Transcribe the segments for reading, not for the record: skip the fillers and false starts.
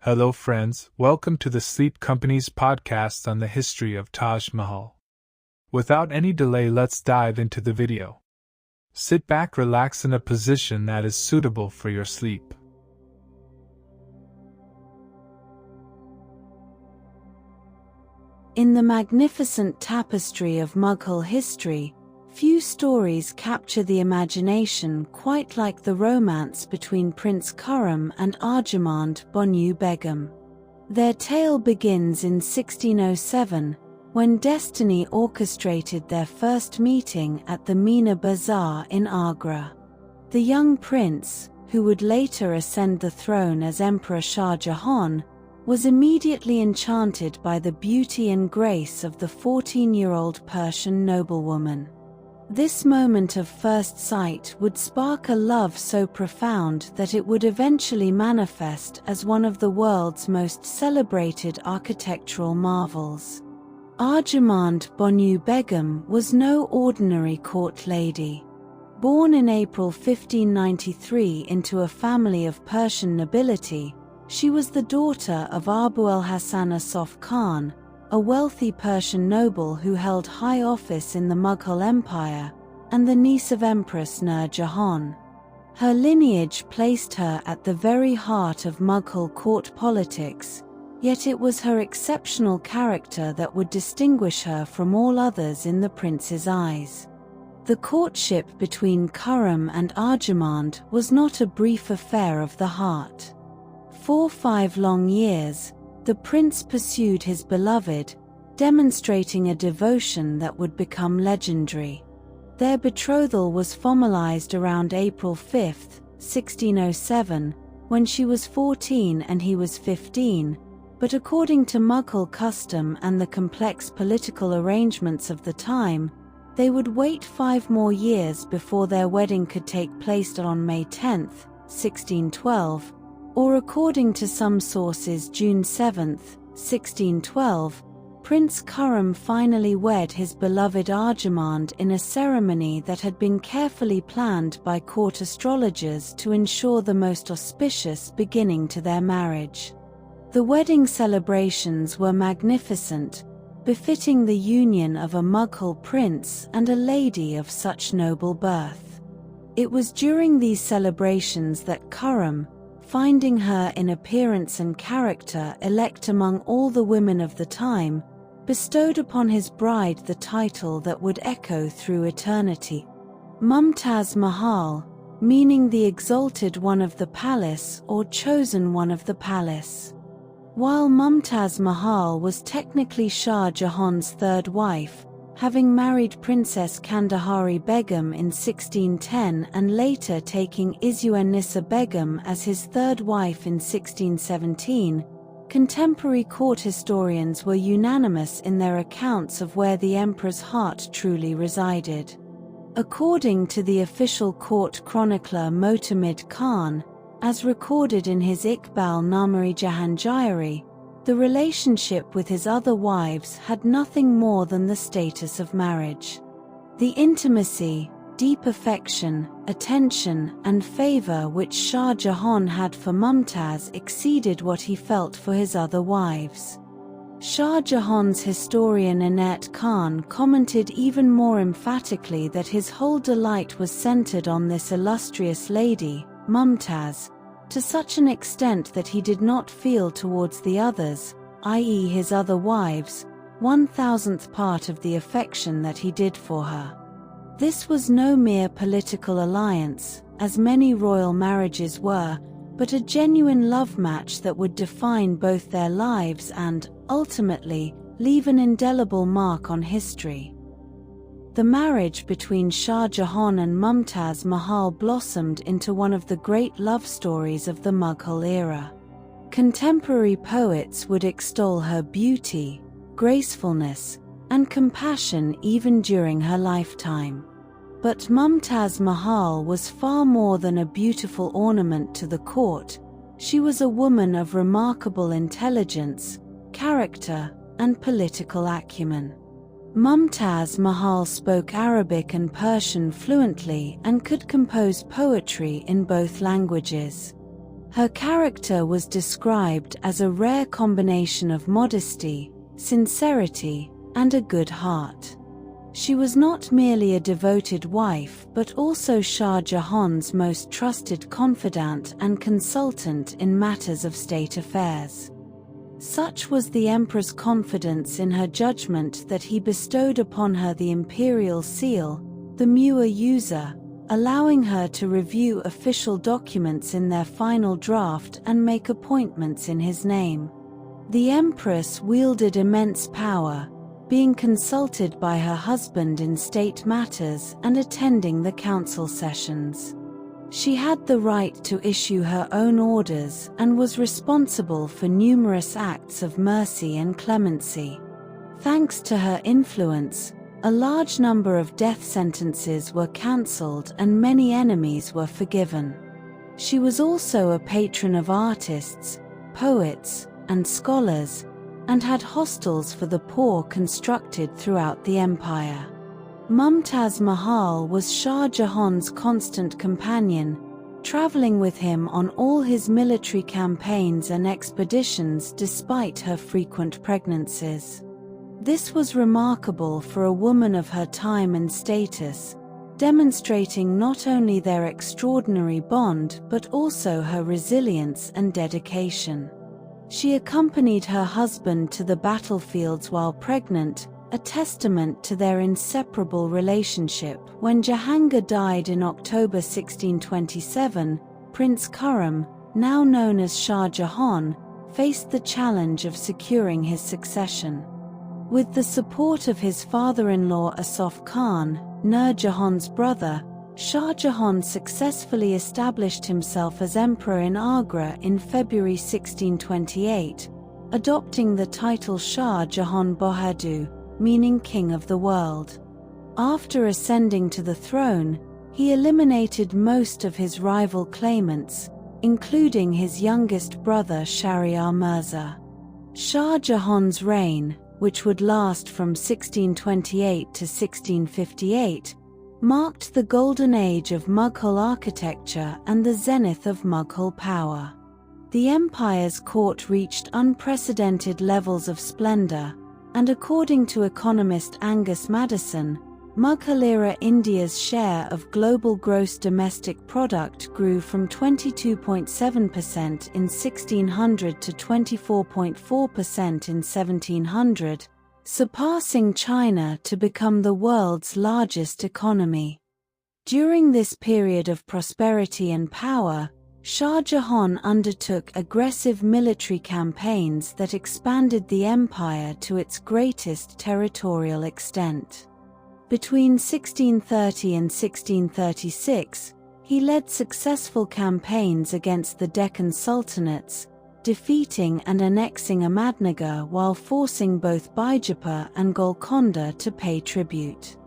Hello friends, welcome to the Sleep Company's podcast on the history of Taj Mahal. Without any delay, let's dive into the video. Sit back, relax in a position that is suitable for your sleep. In the magnificent tapestry of Mughal history, few stories capture the imagination quite like the romance between Prince Khurram and Arjamand Banu Begum. Their tale begins in 1607, when destiny orchestrated their first meeting at the Meena Bazaar in Agra. The young prince, who would later ascend the throne as Emperor Shah Jahan, was immediately enchanted by the beauty and grace of the 14-year-old Persian noblewoman. This moment of first sight would spark a love so profound that it would eventually manifest as one of the world's most celebrated architectural marvels. Arjamand Banu Begum was no ordinary court lady. Born in April 1593 into a family of Persian nobility, she was the daughter of Abu al-Hasan Asaf Khan, a wealthy Persian noble who held high office in the Mughal Empire, and the niece of Empress Nur Jahan. Her lineage placed her at the very heart of Mughal court politics, yet it was her exceptional character that would distinguish her from all others in the prince's eyes. The courtship between Khurram and Arjamand was not a brief affair of the heart. For 5 long years, the prince pursued his beloved, demonstrating a devotion that would become legendary. Their betrothal was formalized around April 5, 1607, when she was 14 and he was 15, but according to Mughal custom and the complex political arrangements of the time, they would wait 5 more years before their wedding could take place on May 10, 1612, or according to some sources June 7, 1612, Prince Khurram finally wed his beloved Arjamand in a ceremony that had been carefully planned by court astrologers to ensure the most auspicious beginning to their marriage. The wedding celebrations were magnificent, befitting the union of a Mughal prince and a lady of such noble birth. It was during these celebrations that Khurram, finding her in appearance and character elect among all the women of the time, bestowed upon his bride the title that would echo through eternity. Taj Mahal, meaning the exalted one of the palace or chosen one of the palace. While Taj Mahal was technically Shah Jahan's third wife, having married Princess Kandahari Begum in 1610 and later taking Izu-an-Nisa Begum as his third wife in 1617, contemporary court historians were unanimous in their accounts of where the emperor's heart truly resided. According to the official court chronicler Motamid Khan, as recorded in his Iqbal-Namari Jahangiri, the relationship with his other wives had nothing more than the status of marriage. The intimacy, deep affection, attention, and favor which Shah Jahan had for Mumtaz exceeded what he felt for his other wives. Shah Jahan's historian Inayat Khan commented even more emphatically that his whole delight was centered on this illustrious lady, Mumtaz, to such an extent that he did not feel towards the others, i.e. his other wives, 1,000th part of the affection that he did for her. This was no mere political alliance, as many royal marriages were, but a genuine love match that would define both their lives and, ultimately, leave an indelible mark on history. The marriage between Shah Jahan and Taj Mahal blossomed into one of the great love stories of the Mughal era. Contemporary poets would extol her beauty, gracefulness, and compassion even during her lifetime. But Taj Mahal was far more than a beautiful ornament to the court. She was a woman of remarkable intelligence, character, and political acumen. Taj Mahal spoke Arabic and Persian fluently and could compose poetry in both languages. Her character was described as a rare combination of modesty, sincerity, and a good heart. She was not merely a devoted wife but also Shah Jahan's most trusted confidant and consultant in matters of state affairs. Such was the emperor's confidence in her judgment that he bestowed upon her the imperial seal, the Mu'ah User, allowing her to review official documents in their final draft and make appointments in his name. The empress wielded immense power, being consulted by her husband in state matters and attending the council sessions. She had the right to issue her own orders and was responsible for numerous acts of mercy and clemency. Thanks to her influence, a large number of death sentences were cancelled and many enemies were forgiven. She was also a patron of artists, poets, and scholars, and had hostels for the poor constructed throughout the empire. Mumtaz Mahal was Shah Jahan's constant companion, traveling with him on all his military campaigns and expeditions despite her frequent pregnancies. This was remarkable for a woman of her time and status, demonstrating not only their extraordinary bond but also her resilience and dedication. She accompanied her husband to the battlefields while pregnant, a testament to their inseparable relationship. When Jahangir died in October 1627, Prince Khurram, now known as Shah Jahan, faced the challenge of securing his succession. With the support of his father-in-law Asaf Khan, Nur Jahan's brother, Shah Jahan successfully established himself as emperor in Agra in February 1628, adopting the title Shah Jahan Bahadur, meaning King of the World. After ascending to the throne, he eliminated most of his rival claimants, including his youngest brother Shahryar Mirza. Shah Jahan's reign, which would last from 1628 to 1658, marked the golden age of Mughal architecture and the zenith of Mughal power. The empire's court reached unprecedented levels of splendor, and according to economist Angus Maddison, Mughal-era India's share of global gross domestic product grew from 22.7% in 1600 to 24.4% in 1700, surpassing China to become the world's largest economy. During this period of prosperity and power, Shah Jahan undertook aggressive military campaigns that expanded the empire to its greatest territorial extent. Between 1630 and 1636, he led successful campaigns against the Deccan Sultanates, defeating and annexing Ahmadnagar while forcing both Bijapur and Golconda to pay tribute.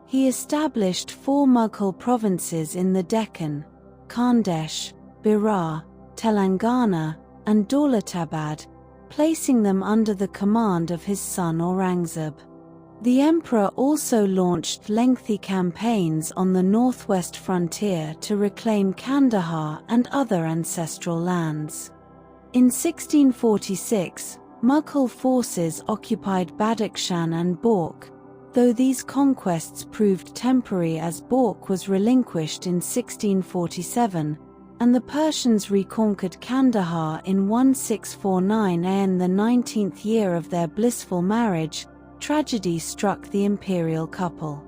He established 4 Mughal provinces in the Deccan: Khandesh, Berar, Telangana, and Daulatabad, placing them under the command of his son Aurangzeb. The emperor also launched lengthy campaigns on the northwest frontier to reclaim Kandahar and other ancestral lands. In 1646, Mughal forces occupied Badakhshan and Balkh, though these conquests proved temporary as Balkh was relinquished in 1647, and the Persians reconquered Kandahar in 1649. In the 19th year of their blissful marriage, tragedy struck the imperial couple.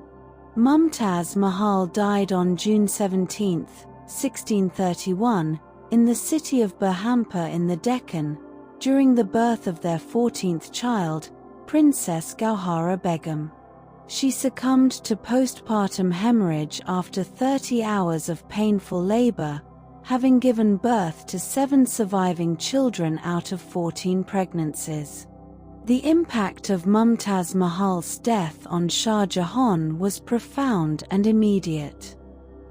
Mumtaz Mahal died on June 17, 1631, in the city of Berhampur in the Deccan, during the birth of their 14th child, Princess Gauhara Begum. She succumbed to postpartum hemorrhage after 30 hours of painful labor, having given birth to 7 surviving children out of 14 pregnancies. The impact of Mumtaz Mahal's death on Shah Jahan was profound and immediate.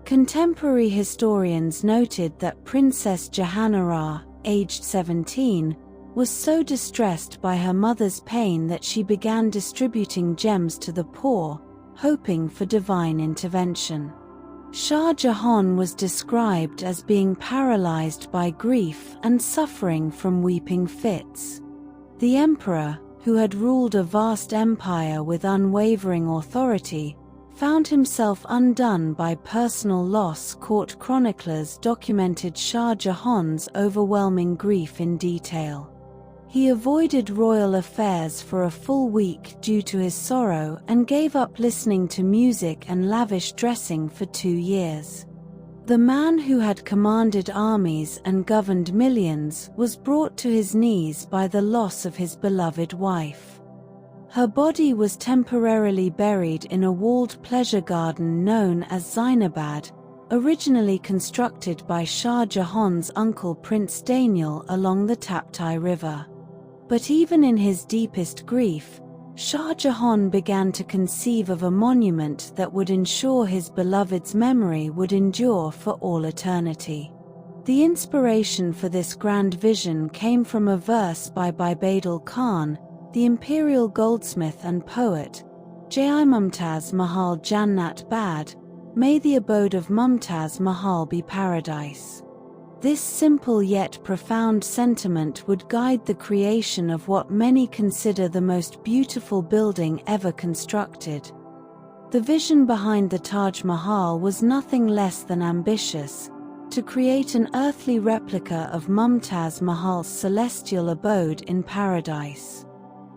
Contemporary historians noted that Princess Jahanara, aged 17, was so distressed by her mother's pain that she began distributing gems to the poor, hoping for divine intervention. Shah Jahan was described as being paralyzed by grief and suffering from weeping fits. The emperor, who had ruled a vast empire with unwavering authority, found himself undone by personal loss. Court chroniclers documented Shah Jahan's overwhelming grief in detail. He avoided royal affairs for a full week due to his sorrow and gave up listening to music and lavish dressing for 2 years. The man who had commanded armies and governed millions was brought to his knees by the loss of his beloved wife. Her body was temporarily buried in a walled pleasure garden known as Zainabad, originally constructed by Shah Jahan's uncle Prince Daniel along the Tapti River. But even in his deepest grief, Shah Jahan began to conceive of a monument that would ensure his beloved's memory would endure for all eternity. The inspiration for this grand vision came from a verse by Badal Khan, the imperial goldsmith and poet, Jai Mumtaz Mahal Jannat Bad, may the abode of Mumtaz Mahal be paradise. This simple yet profound sentiment would guide the creation of what many consider the most beautiful building ever constructed. The vision behind the Taj Mahal was nothing less than ambitious: to create an earthly replica of Mumtaz Mahal's celestial abode in paradise.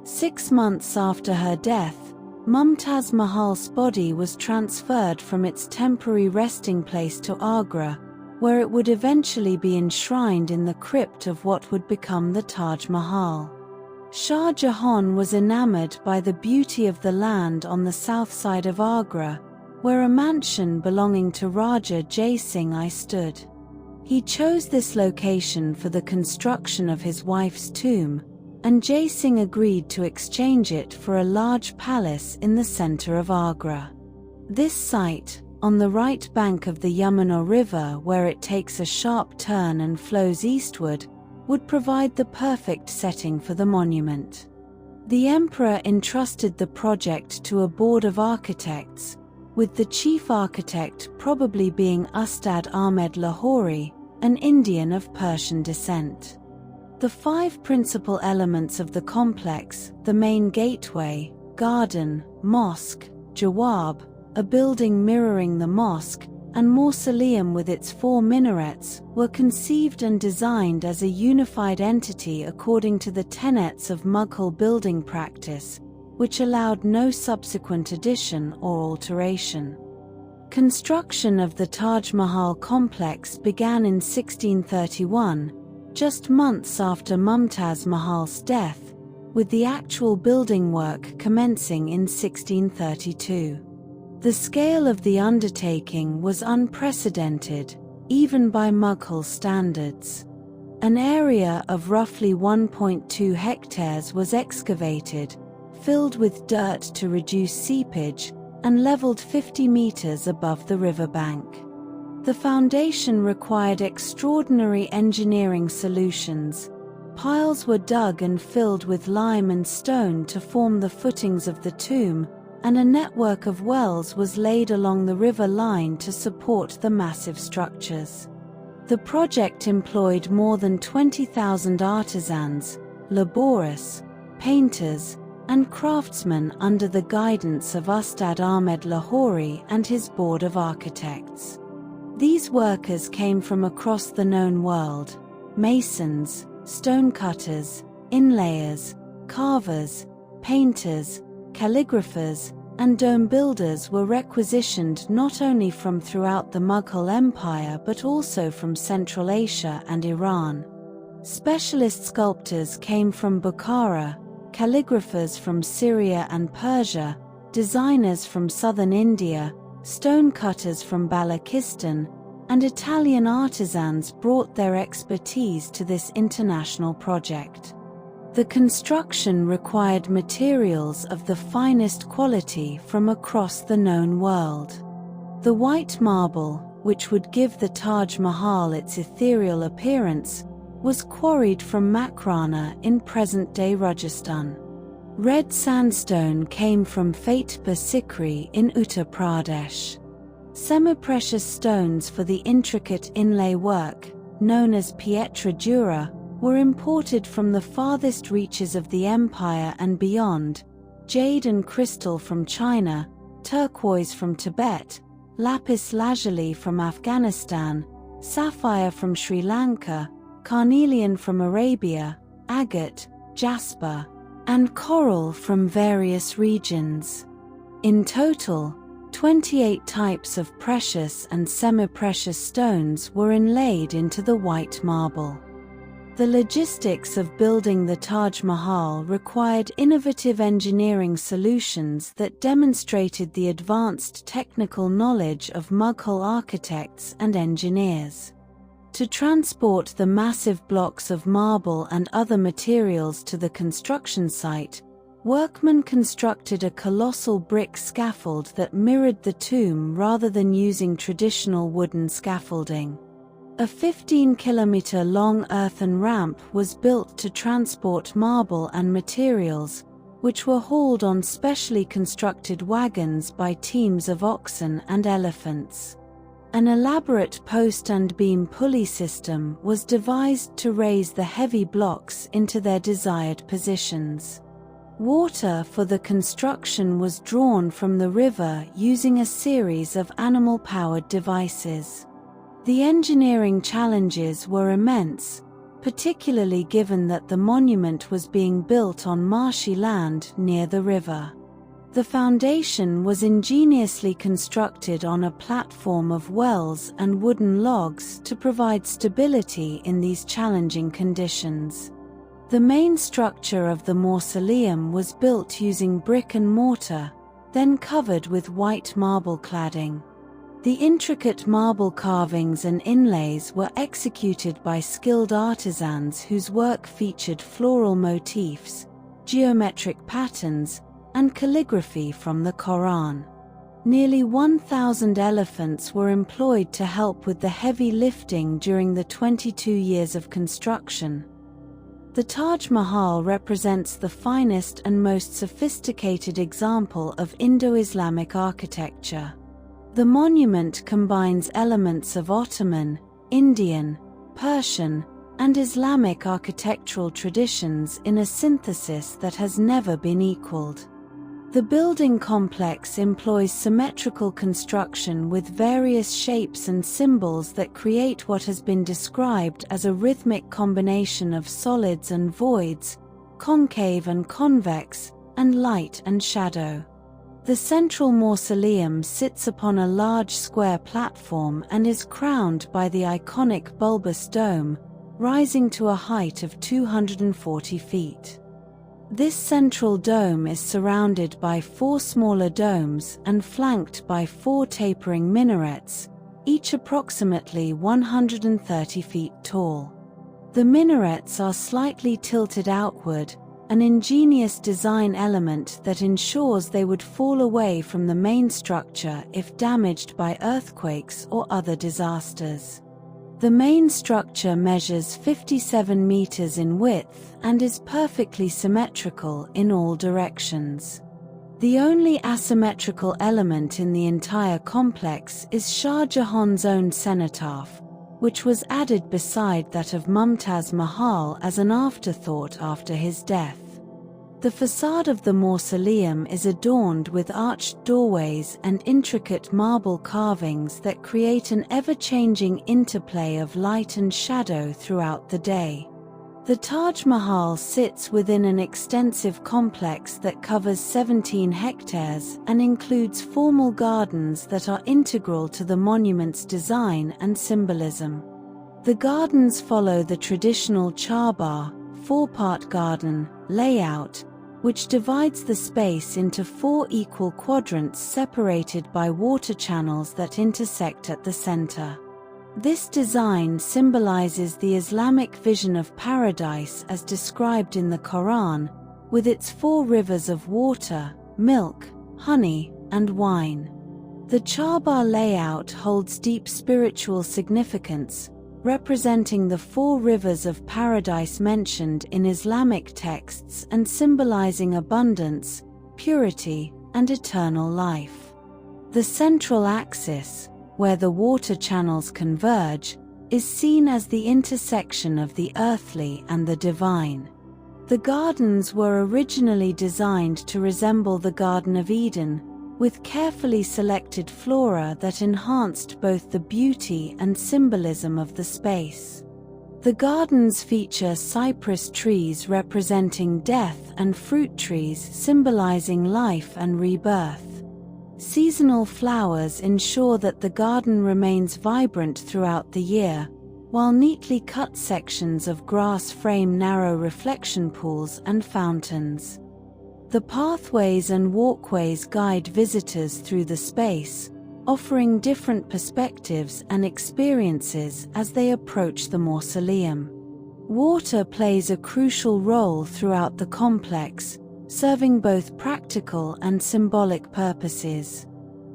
6 months after her death, Mumtaz Mahal's body was transferred from its temporary resting place to Agra, where it would eventually be enshrined in the crypt of what would become the Taj Mahal. Shah Jahan was enamored by the beauty of the land on the south side of Agra, where a mansion belonging to Raja Jai Singh I stood. He chose this location for the construction of his wife's tomb, and Jai Singh agreed to exchange it for a large palace in the center of Agra. This site, on the right bank of the Yamuna River where it takes a sharp turn and flows eastward, would provide the perfect setting for the monument. The emperor entrusted the project to a board of architects, with the chief architect probably being Ustad Ahmed Lahori, an Indian of Persian descent. The 5 principal elements of the complex, the main gateway, garden, mosque, jawab, a building mirroring the mosque, and mausoleum with its 4 minarets, were conceived and designed as a unified entity according to the tenets of Mughal building practice, which allowed no subsequent addition or alteration. Construction of the Taj Mahal complex began in 1631, just months after Mumtaz Mahal's death, with the actual building work commencing in 1632. The scale of the undertaking was unprecedented, even by Mughal standards. An area of roughly 1.2 hectares was excavated, filled with dirt to reduce seepage, and leveled 50 meters above the riverbank. The foundation required extraordinary engineering solutions. Piles were dug and filled with lime and stone to form the footings of the tomb, and a network of wells was laid along the river line to support the massive structures. The project employed more than 20,000 artisans, labourers, painters, and craftsmen under the guidance of Ustad Ahmed Lahori and his board of architects. These workers came from across the known world: masons, stonecutters, inlayers, carvers, painters, calligraphers, and dome builders were requisitioned not only from throughout the Mughal Empire but also from Central Asia and Iran. Specialist sculptors came from Bukhara, calligraphers from Syria and Persia, designers from southern India, stonecutters from Balochistan, and Italian artisans brought their expertise to this international project. The construction required materials of the finest quality from across the known world. The white marble, which would give the Taj Mahal its ethereal appearance, was quarried from Makrana in present-day Rajasthan. Red sandstone came from Fatehpur Sikri in Uttar Pradesh. Semi-precious stones for the intricate inlay work, known as pietra dura, were imported from the farthest reaches of the empire and beyond. Jade and crystal from China, turquoise from Tibet, lapis lazuli from Afghanistan, sapphire from Sri Lanka, carnelian from Arabia, agate, jasper, and coral from various regions. In total, 28 types of precious and semi-precious stones were inlaid into the white marble. The logistics of building the Taj Mahal required innovative engineering solutions that demonstrated the advanced technical knowledge of Mughal architects and engineers. To transport the massive blocks of marble and other materials to the construction site, workmen constructed a colossal brick scaffold that mirrored the tomb rather than using traditional wooden scaffolding. A 15-kilometer-long earthen ramp was built to transport marble and materials, which were hauled on specially constructed wagons by teams of oxen and elephants. An elaborate post and beam pulley system was devised to raise the heavy blocks into their desired positions. Water for the construction was drawn from the river using a series of animal-powered devices. The engineering challenges were immense, particularly given that the monument was being built on marshy land near the river. The foundation was ingeniously constructed on a platform of wells and wooden logs to provide stability in these challenging conditions. The main structure of the mausoleum was built using brick and mortar, then covered with white marble cladding. The intricate marble carvings and inlays were executed by skilled artisans whose work featured floral motifs, geometric patterns, and calligraphy from the Quran. Nearly 1,000 elephants were employed to help with the heavy lifting during the 22 years of construction. The Taj Mahal represents the finest and most sophisticated example of Indo-Islamic architecture. The monument combines elements of Ottoman, Indian, Persian, and Islamic architectural traditions in a synthesis that has never been equaled. The building complex employs symmetrical construction with various shapes and symbols that create what has been described as a rhythmic combination of solids and voids, concave and convex, and light and shadow. The central mausoleum sits upon a large square platform and is crowned by the iconic bulbous dome, rising to a height of 240 feet. This central dome is surrounded by 4 smaller domes and flanked by 4 tapering minarets, each approximately 130 feet tall. The minarets are slightly tilted outward, an ingenious design element that ensures they would fall away from the main structure if damaged by earthquakes or other disasters. The main structure measures 57 meters in width and is perfectly symmetrical in all directions. The only asymmetrical element in the entire complex is Shah Jahan's own cenotaph, which was added beside that of Mumtaz Mahal as an afterthought after his death. The facade of the mausoleum is adorned with arched doorways and intricate marble carvings that create an ever-changing interplay of light and shadow throughout the day. The Taj Mahal sits within an extensive complex that covers 17 hectares and includes formal gardens that are integral to the monument's design and symbolism. The gardens follow the traditional charbagh, 4-part garden, layout, which divides the space into 4 equal quadrants separated by water channels that intersect at the center. This design symbolizes the Islamic vision of paradise as described in the Quran, with its 4 rivers of water, milk, honey, and wine. The charbagh layout holds deep spiritual significance, representing the 4 rivers of paradise mentioned in Islamic texts and symbolizing abundance, purity, and eternal life. The central axis, where the water channels converge, is seen as the intersection of the earthly and the divine. The gardens were originally designed to resemble the Garden of Eden, with carefully selected flora that enhanced both the beauty and symbolism of the space. The gardens feature cypress trees representing death and fruit trees symbolizing life and rebirth. Seasonal flowers ensure that the garden remains vibrant throughout the year, while neatly cut sections of grass frame narrow reflection pools and fountains. The pathways and walkways guide visitors through the space, offering different perspectives and experiences as they approach the mausoleum. Water plays a crucial role throughout the complex, serving both practical and symbolic purposes.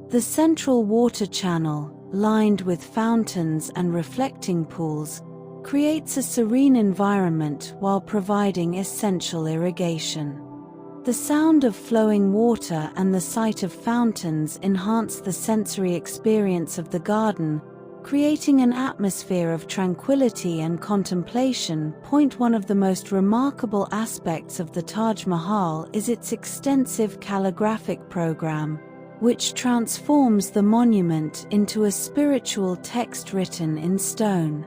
The central water channel, lined with fountains and reflecting pools, creates a serene environment while providing essential irrigation. The sound of flowing water and the sight of fountains enhance the sensory experience of the garden, creating an atmosphere of tranquility and contemplation. One of the most remarkable aspects of the Taj Mahal is its extensive calligraphic program, which transforms the monument into a spiritual text written in stone.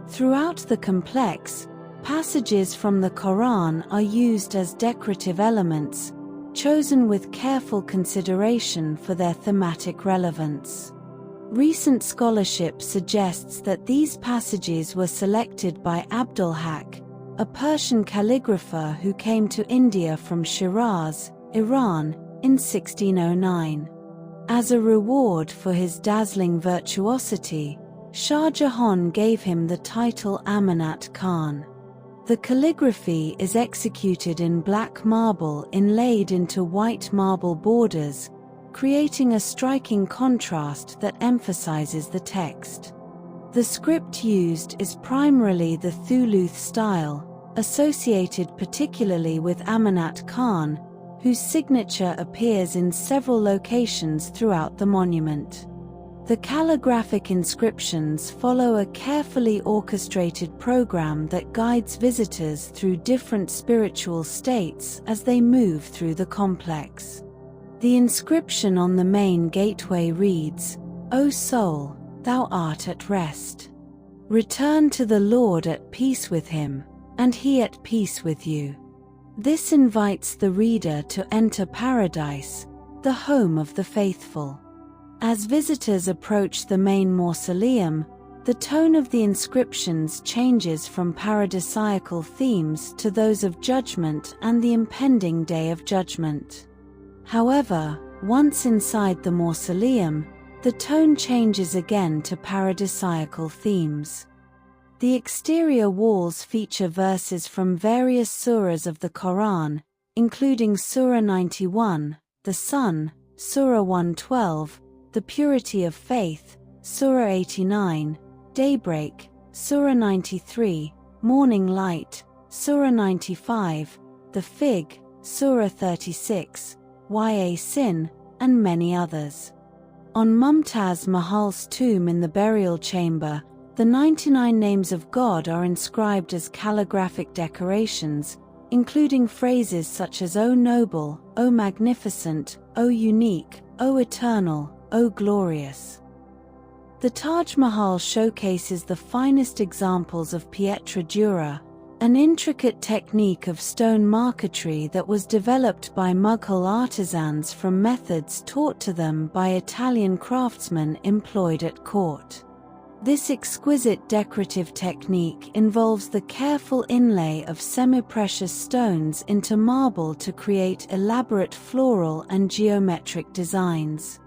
Throughout the complex, passages from the Quran are used as decorative elements, chosen with careful consideration for their thematic relevance. Recent scholarship suggests that these passages were selected by Abdul Haq, a Persian calligrapher who came to India from Shiraz, Iran, in 1609. As a reward for his dazzling virtuosity, Shah Jahan gave him the title Amanat Khan. The calligraphy is executed in black marble inlaid into white marble borders, creating a striking contrast that emphasizes the text. The script used is primarily the Thuluth style, associated particularly with Amanat Khan, whose signature appears in several locations throughout the monument. The calligraphic inscriptions follow a carefully orchestrated program that guides visitors through different spiritual states as they move through the complex. The inscription on the main gateway reads, "O soul, thou art at rest. Return to the Lord at peace with him, and he at peace with you." This invites the reader to enter paradise, the home of the faithful. As visitors approach the main mausoleum, the tone of the inscriptions changes from paradisiacal themes to those of judgment and the impending day of judgment. However, once inside the mausoleum, the tone changes again to paradisiacal themes. The exterior walls feature verses from various surahs of the Quran, including Surah 91, the Sun, Surah 112, the Purity of Faith, Surah 89, Daybreak, Surah 93, Morning Light, Surah 95, the Fig, Surah 36, Sin, and many others. On Mumtaz Mahal's tomb in the burial chamber, the 99 names of God are inscribed as calligraphic decorations, including phrases such as "O Noble," "O Magnificent," "O Unique," "O Eternal," "O Glorious." The Taj Mahal showcases the finest examples of pietra dura, an intricate technique of stone marquetry that was developed by Mughal artisans from methods taught to them by Italian craftsmen employed at court. This exquisite decorative technique involves the careful inlay of semi-precious stones into marble to create elaborate floral and geometric designs.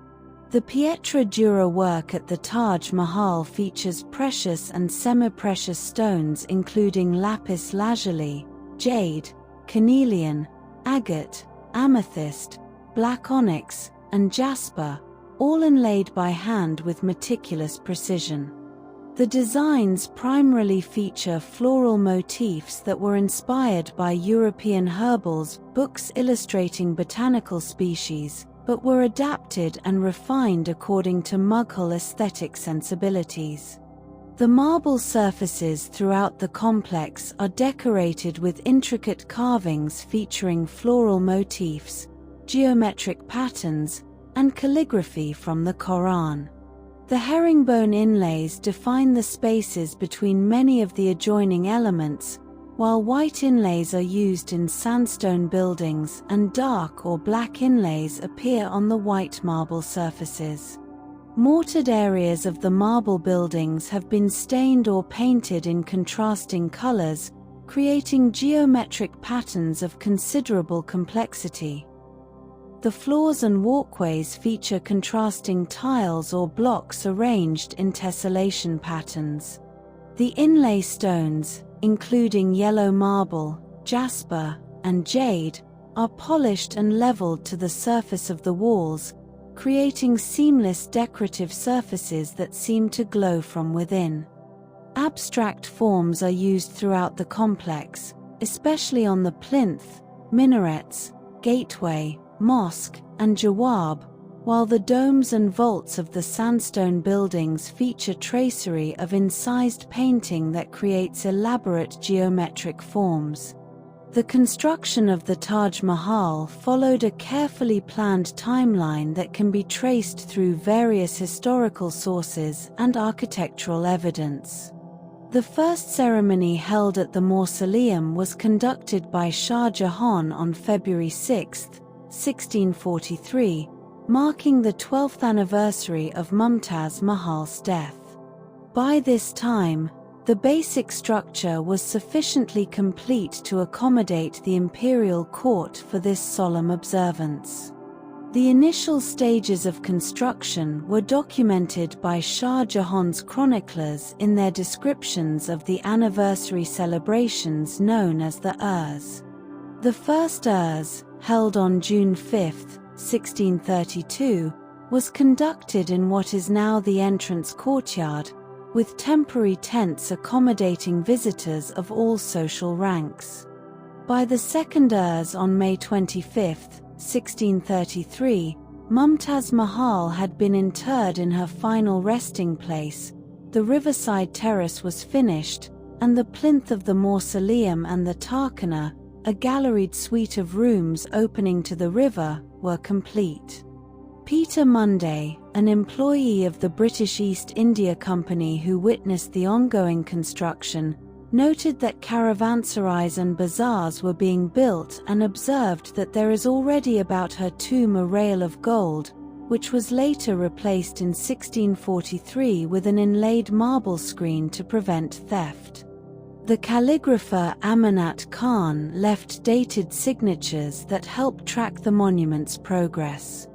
The pietra dura work at the Taj Mahal features precious and semi-precious stones including lapis lazuli, jade, carnelian, agate, amethyst, black onyx, and jasper, all inlaid by hand with meticulous precision. The designs primarily feature floral motifs that were inspired by European herbals, books illustrating botanical species, but were adapted and refined according to Mughal aesthetic sensibilities. The marble surfaces throughout the complex are decorated with intricate carvings featuring floral motifs, geometric patterns, and calligraphy from the Quran. The herringbone inlays define the spaces between many of the adjoining elements, while white inlays are used in sandstone buildings and dark or black inlays appear on the white marble surfaces. Mortared areas of the marble buildings have been stained or painted in contrasting colors, creating geometric patterns of considerable complexity. The floors and walkways feature contrasting tiles or blocks arranged in tessellation patterns. The inlay stones, including yellow marble, jasper, and jade, are polished and leveled to the surface of the walls, creating seamless decorative surfaces that seem to glow from within. Abstract forms are used throughout the complex, especially on the plinth, minarets, gateway, mosque, and jawab, while the domes and vaults of the sandstone buildings feature tracery of incised painting that creates elaborate geometric forms. The construction of the Taj Mahal followed a carefully planned timeline that can be traced through various historical sources and architectural evidence. The first ceremony held at the mausoleum was conducted by Shah Jahan on February 6, 1643, marking the 12th anniversary of Mumtaz Mahal's death. By this time, the basic structure was sufficiently complete to accommodate the imperial court for this solemn observance. The initial stages of construction were documented by Shah Jahan's chroniclers in their descriptions of the anniversary celebrations known as the Urs. The first Urs, held on June 5, 1632, was conducted in what is now the entrance courtyard, with temporary tents accommodating visitors of all social ranks. By the second Urs on May 25, 1633, Mumtaz Mahal had been interred in her final resting place, the riverside terrace was finished, and the plinth of the mausoleum and the tarkana, a galleried suite of rooms opening to the river, were complete. Peter Munday, an employee of the British East India Company who witnessed the ongoing construction, noted that caravanserais and bazaars were being built and observed that there is already about her tomb a rail of gold, which was later replaced in 1643 with an inlaid marble screen to prevent theft. The calligrapher Amanat Khan left dated signatures that help track the monument's progress.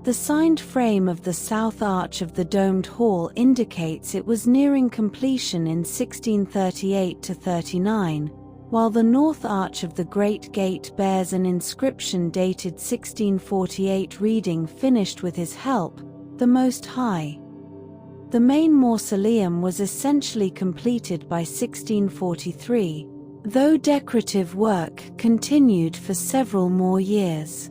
The signed frame of the south arch of the domed hall indicates it was nearing completion in 1638–39, while the north arch of the Great Gate bears an inscription dated 1648 reading "Finished with his help, the Most High." The main mausoleum was essentially completed by 1643, though decorative work continued for several more years.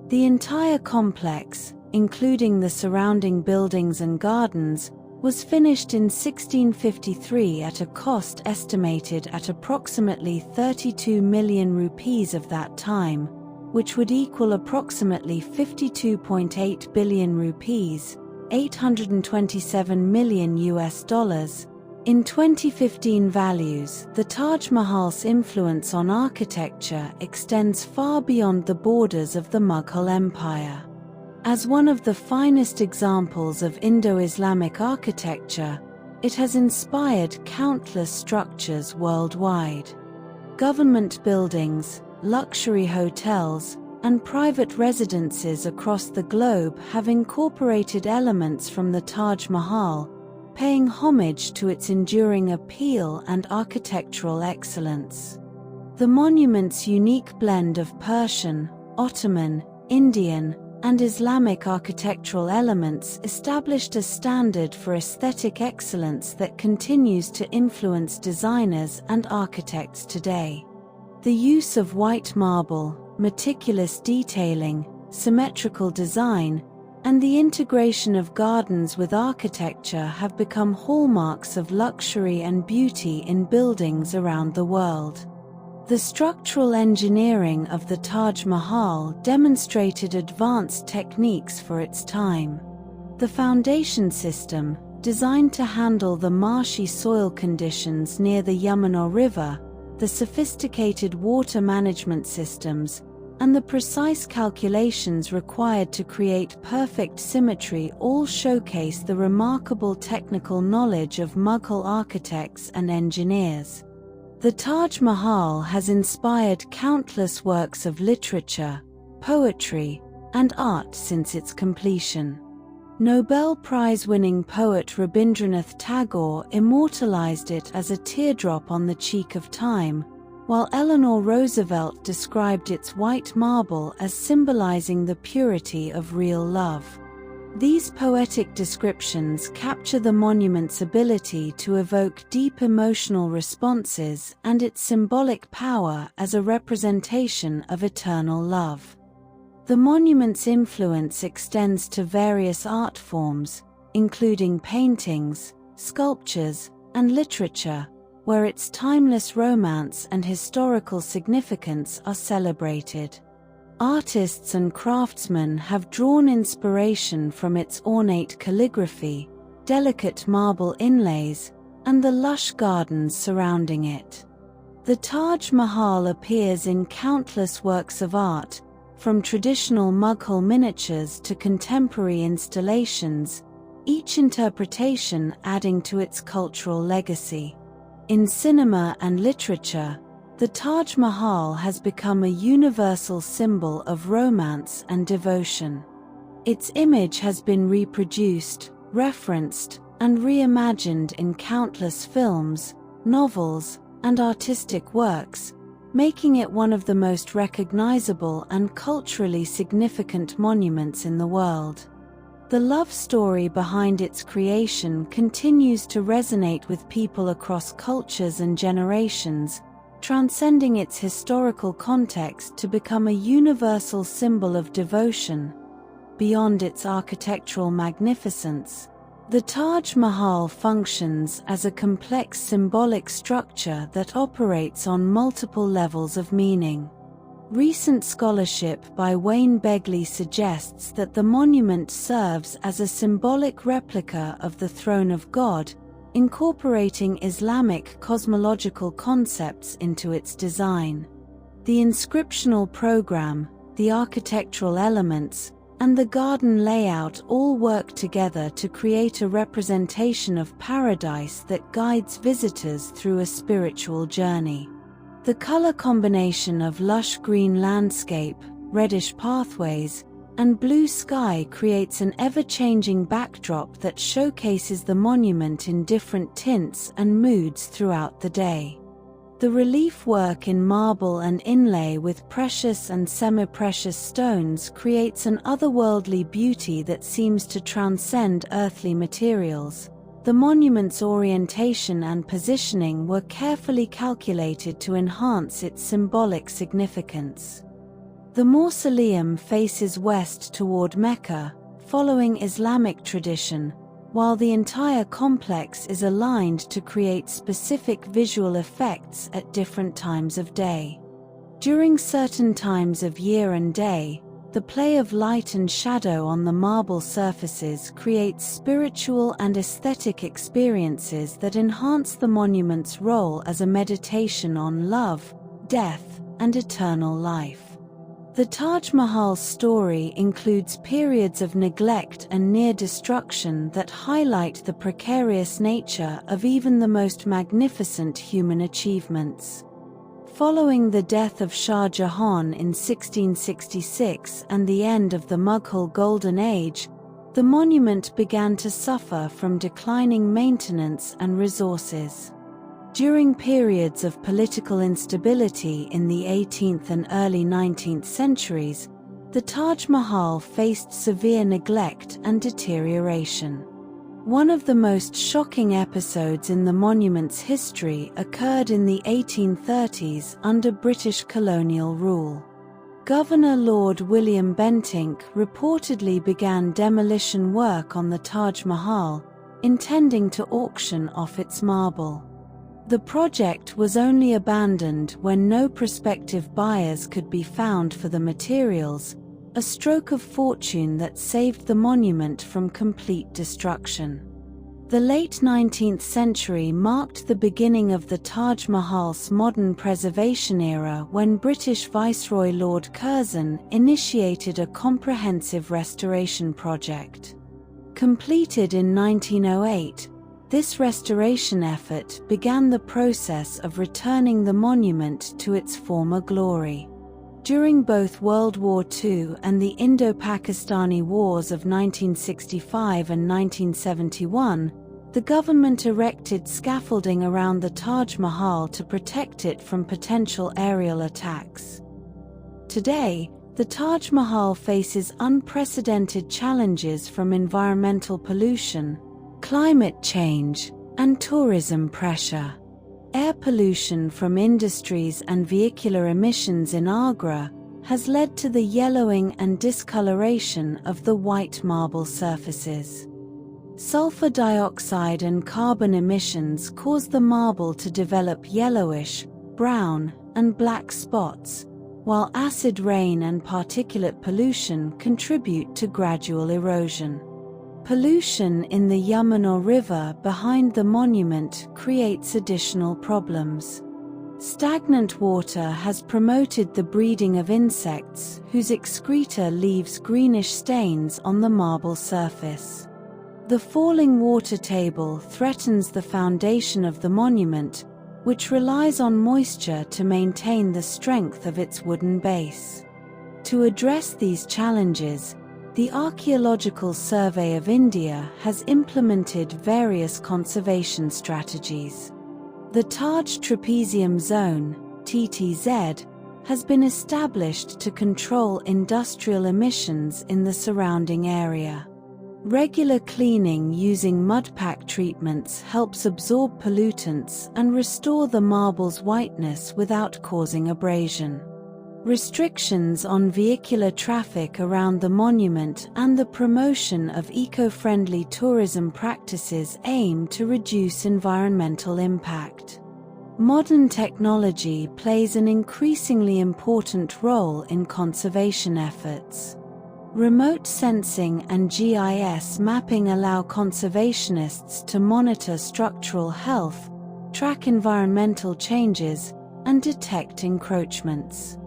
The entire complex, including the surrounding buildings and gardens, was finished in 1653 at a cost estimated at approximately 32 million rupees of that time, which would equal approximately 52.8 billion rupees, $827 million. In 2015 values, the Taj Mahal's influence on architecture extends far beyond the borders of the Mughal Empire. As one of the finest examples of Indo-Islamic architecture, it has inspired countless structures worldwide. Government buildings, luxury hotels, and private residences across the globe have incorporated elements from the Taj Mahal, paying homage to its enduring appeal and architectural excellence. The monument's unique blend of Persian, Ottoman, Indian, and Islamic architectural elements established a standard for aesthetic excellence that continues to influence designers and architects today. The use of white marble, meticulous detailing, symmetrical design, and the integration of gardens with architecture have become hallmarks of luxury and beauty in buildings around the world. The structural engineering of the Taj Mahal demonstrated advanced techniques for its time. The foundation system, designed to handle the marshy soil conditions near the Yamuna River, the sophisticated water management systems, and the precise calculations required to create perfect symmetry all showcase the remarkable technical knowledge of Mughal architects and engineers. The Taj Mahal has inspired countless works of literature, poetry, and art since its completion. Nobel Prize-winning poet Rabindranath Tagore immortalized it as a teardrop on the cheek of time, while Eleanor Roosevelt described its white marble as symbolizing the purity of real love. These poetic descriptions capture the monument's ability to evoke deep emotional responses and its symbolic power as a representation of eternal love. The monument's influence extends to various art forms, including paintings, sculptures, and literature, where its timeless romance and historical significance are celebrated. Artists and craftsmen have drawn inspiration from its ornate calligraphy, delicate marble inlays, and the lush gardens surrounding it. The Taj Mahal appears in countless works of art, from traditional Mughal miniatures to contemporary installations, each interpretation adding to its cultural legacy. In cinema and literature, the Taj Mahal has become a universal symbol of romance and devotion. Its image has been reproduced, referenced, and reimagined in countless films, novels, and artistic works, making it one of the most recognizable and culturally significant monuments in the world. The love story behind its creation continues to resonate with people across cultures and generations, transcending its historical context to become a universal symbol of devotion. Beyond its architectural magnificence, the Taj Mahal functions as a complex symbolic structure that operates on multiple levels of meaning. Recent scholarship by Wayne Begley suggests that the monument serves as a symbolic replica of the throne of God, incorporating Islamic cosmological concepts into its design. The inscriptional program, the architectural elements, and the garden layout all work together to create a representation of paradise that guides visitors through a spiritual journey. The color combination of lush green landscape, reddish pathways, and blue sky creates an ever-changing backdrop that showcases the monument in different tints and moods throughout the day. The relief work in marble and inlay with precious and semi-precious stones creates an otherworldly beauty that seems to transcend earthly materials. The monument's orientation and positioning were carefully calculated to enhance its symbolic significance. The mausoleum faces west toward Mecca, following Islamic tradition, while the entire complex is aligned to create specific visual effects at different times of day. During certain times of year and day, the play of light and shadow on the marble surfaces creates spiritual and aesthetic experiences that enhance the monument's role as a meditation on love, death, and eternal life. The Taj Mahal's story includes periods of neglect and near destruction that highlight the precarious nature of even the most magnificent human achievements. Following the death of Shah Jahan in 1666 and the end of the Mughal Golden Age, the monument began to suffer from declining maintenance and resources. During periods of political instability in the 18th and early 19th centuries, the Taj Mahal faced severe neglect and deterioration. One of the most shocking episodes in the monument's history occurred in the 1830s under British colonial rule. Governor Lord William Bentinck reportedly began demolition work on the Taj Mahal, intending to auction off its marble. The project was only abandoned when no prospective buyers could be found for the materials, a stroke of fortune that saved the monument from complete destruction. The late 19th century marked the beginning of the Taj Mahal's modern preservation era when British Viceroy Lord Curzon initiated a comprehensive restoration project. Completed in 1908, this restoration effort began the process of returning the monument to its former glory. During both World War II and the Indo-Pakistani Wars of 1965 and 1971, the government erected scaffolding around the Taj Mahal to protect it from potential aerial attacks. Today, the Taj Mahal faces unprecedented challenges from environmental pollution, climate change, and tourism pressure. Air pollution from industries and vehicular emissions in Agra has led to the yellowing and discoloration of the white marble surfaces. Sulfur dioxide and carbon emissions cause the marble to develop yellowish, brown, and black spots, while acid rain and particulate pollution contribute to gradual erosion. Pollution in the Yamuna River behind the monument creates additional problems. Stagnant water has promoted the breeding of insects whose excreta leaves greenish stains on the marble surface. The falling water table threatens the foundation of the monument, which relies on moisture to maintain the strength of its wooden base. To address these challenges, the Archaeological Survey of India has implemented various conservation strategies. The Taj Trapezium Zone (TTZ) has been established to control industrial emissions in the surrounding area. Regular cleaning using mudpack treatments helps absorb pollutants and restore the marble's whiteness without causing abrasion. Restrictions on vehicular traffic around the monument and the promotion of eco-friendly tourism practices aim to reduce environmental impact. Modern technology plays an increasingly important role in conservation efforts. Remote sensing and GIS mapping allow conservationists to monitor structural health, track environmental changes, and detect encroachments.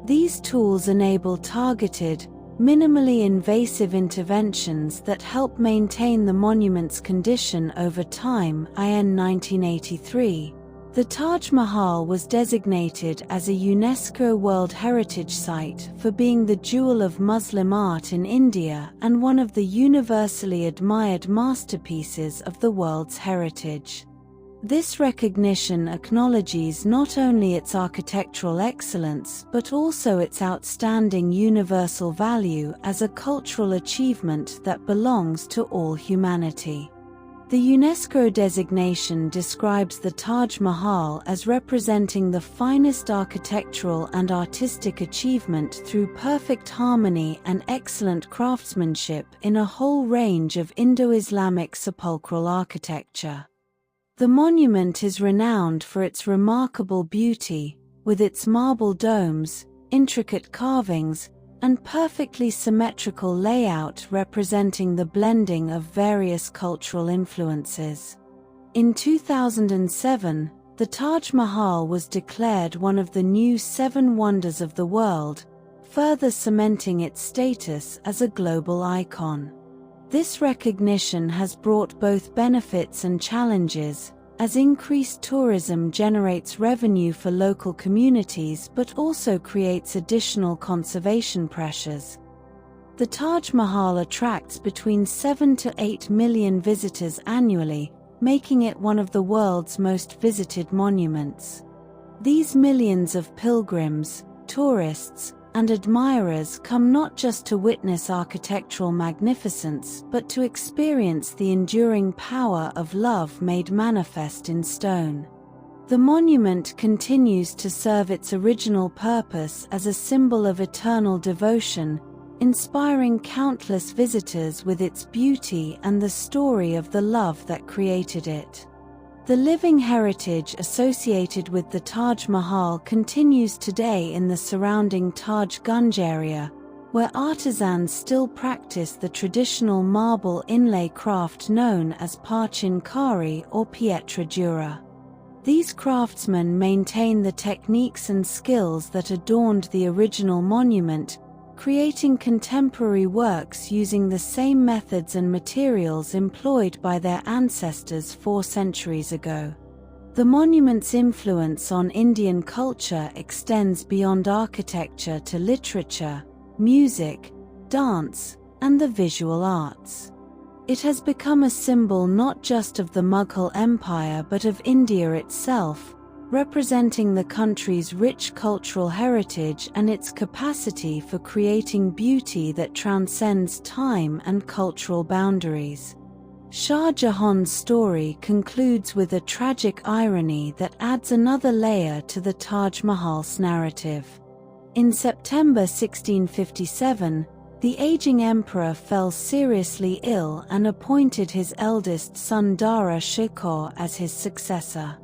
These tools enable targeted, minimally invasive interventions that help maintain the monument's condition over time. In 1983, the Taj Mahal was designated as a UNESCO World Heritage Site for being the jewel of Muslim art in India and one of the universally admired masterpieces of the world's heritage. This recognition acknowledges not only its architectural excellence but also its outstanding universal value as a cultural achievement that belongs to all humanity. The UNESCO designation describes the Taj Mahal as representing the finest architectural and artistic achievement through perfect harmony and excellent craftsmanship in a whole range of Indo-Islamic sepulchral architecture. The monument is renowned for its remarkable beauty, with its marble domes, intricate carvings, and perfectly symmetrical layout representing the blending of various cultural influences. In 2007, the Taj Mahal was declared one of the new 7 wonders of the world, further cementing its status as a global icon. This recognition has brought both benefits and challenges, as increased tourism generates revenue for local communities but also creates additional conservation pressures. The Taj Mahal attracts between 7 to 8 million visitors annually, making it one of the world's most visited monuments. These millions of pilgrims, tourists, and admirers come not just to witness architectural magnificence but to experience the enduring power of love made manifest in stone. The monument continues to serve its original purpose as a symbol of eternal devotion, inspiring countless visitors with its beauty and the story of the love that created it. The living heritage associated with the Taj Mahal continues today in the surrounding Taj Gunj area, where artisans still practice the traditional marble inlay craft known as Parchinkari or Pietra Dura. These craftsmen maintain the techniques and skills that adorned the original monument, creating contemporary works using the same methods and materials employed by their ancestors 4 centuries ago. The monument's influence on Indian culture extends beyond architecture to literature, music, dance, and the visual arts. It has become a symbol not just of the Mughal Empire but of India itself, representing the country's rich cultural heritage and its capacity for creating beauty that transcends time and cultural boundaries. Shah Jahan's story concludes with a tragic irony that adds another layer to the Taj Mahal's narrative. In September 1657, the aging emperor fell seriously ill and appointed his eldest son Dara Shikoh as his successor.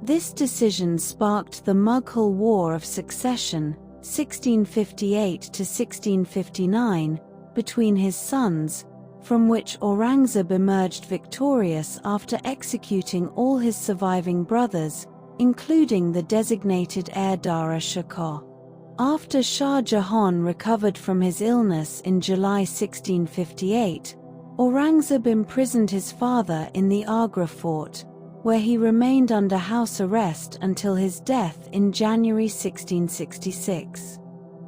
This decision sparked the Mughal War of Succession, 1658 to 1659, between his sons, from which Aurangzeb emerged victorious after executing all his surviving brothers, including the designated heir Dara Shikoh. After Shah Jahan recovered from his illness in July 1658, Aurangzeb imprisoned his father in the Agra fort, where he remained under house arrest until his death in January 1666.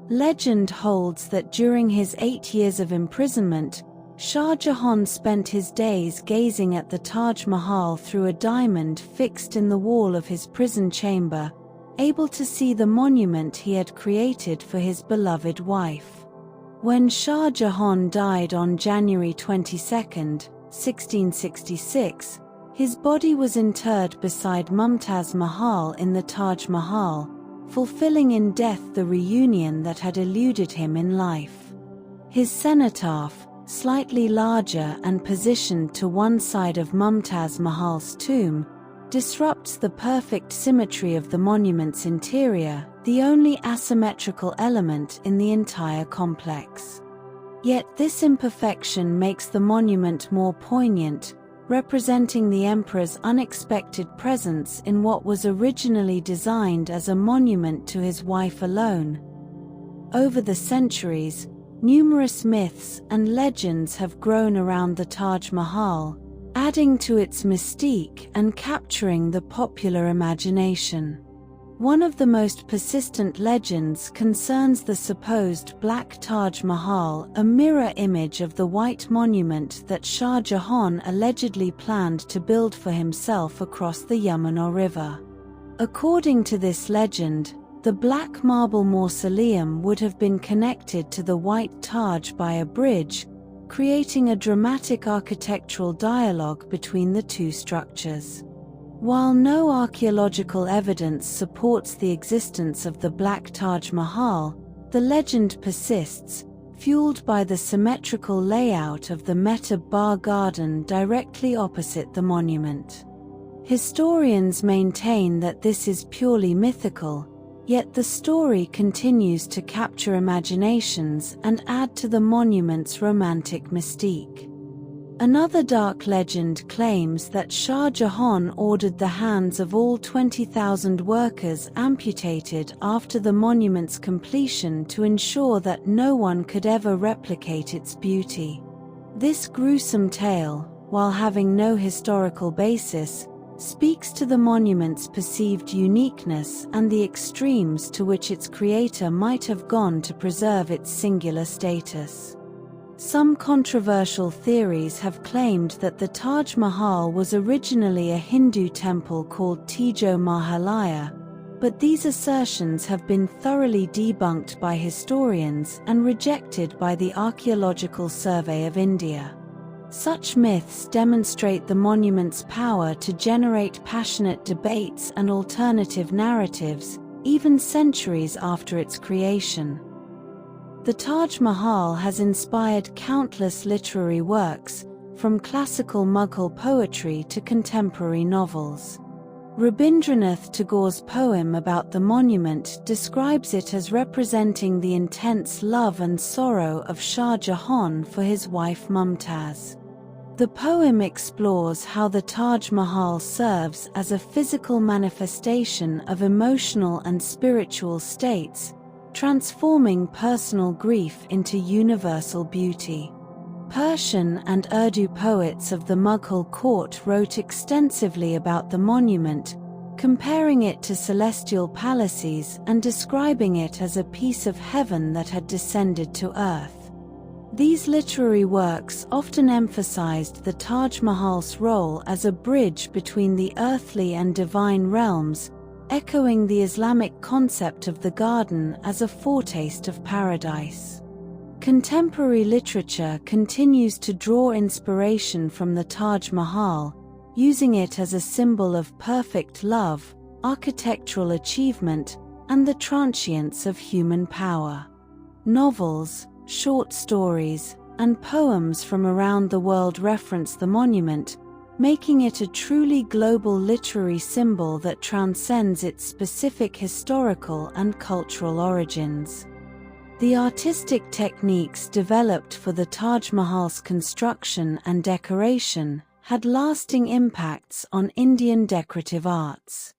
Legend holds that during his 8 years of imprisonment, Shah Jahan spent his days gazing at the Taj Mahal through a diamond fixed in the wall of his prison chamber, able to see the monument he had created for his beloved wife. When Shah Jahan died on January 22, 1666, his body was interred beside Mumtaz Mahal in the Taj Mahal, fulfilling in death the reunion that had eluded him in life. His cenotaph, slightly larger and positioned to one side of Mumtaz Mahal's tomb, disrupts the perfect symmetry of the monument's interior, the only asymmetrical element in the entire complex. Yet this imperfection makes the monument more poignant, representing the emperor's unexpected presence in what was originally designed as a monument to his wife alone. Over the centuries, numerous myths and legends have grown around the Taj Mahal, adding to its mystique and capturing the popular imagination. One of the most persistent legends concerns the supposed Black Taj Mahal, a mirror image of the white monument that Shah Jahan allegedly planned to build for himself across the Yamuna River. According to this legend, the black marble mausoleum would have been connected to the white Taj by a bridge, creating a dramatic architectural dialogue between the two structures. While no archaeological evidence supports the existence of the Black Taj Mahal, the legend persists, fueled by the symmetrical layout of the Mehtab Bar garden directly opposite the monument. Historians maintain that this is purely mythical, yet the story continues to capture imaginations and add to the monument's romantic mystique. Another dark legend claims that Shah Jahan ordered the hands of all 20,000 workers amputated after the monument's completion to ensure that no one could ever replicate its beauty. This gruesome tale, while having no historical basis, speaks to the monument's perceived uniqueness and the extremes to which its creator might have gone to preserve its singular status. Some controversial theories have claimed that the Taj Mahal was originally a Hindu temple called Tijo Mahalaya, but these assertions have been thoroughly debunked by historians and rejected by the Archaeological Survey of India. Such myths demonstrate the monument's power to generate passionate debates and alternative narratives, even centuries after its creation. The Taj Mahal has inspired countless literary works, from classical Mughal poetry to contemporary novels. Rabindranath Tagore's poem about the monument describes it as representing the intense love and sorrow of Shah Jahan for his wife Mumtaz. The poem explores how the Taj Mahal serves as a physical manifestation of emotional and spiritual states, transforming personal grief into universal beauty. Persian and Urdu poets of the Mughal court wrote extensively about the monument, comparing it to celestial palaces and describing it as a piece of heaven that had descended to earth. These literary works often emphasized the Taj Mahal's role as a bridge between the earthly and divine realms, echoing the Islamic concept of the garden as a foretaste of paradise. Contemporary literature continues to draw inspiration from the Taj Mahal, using it as a symbol of perfect love, architectural achievement, and the transience of human power. Novels, short stories, and poems from around the world reference the monument, making it a truly global literary symbol that transcends its specific historical and cultural origins. The artistic techniques developed for the Taj Mahal's construction and decoration had lasting impacts on Indian decorative arts.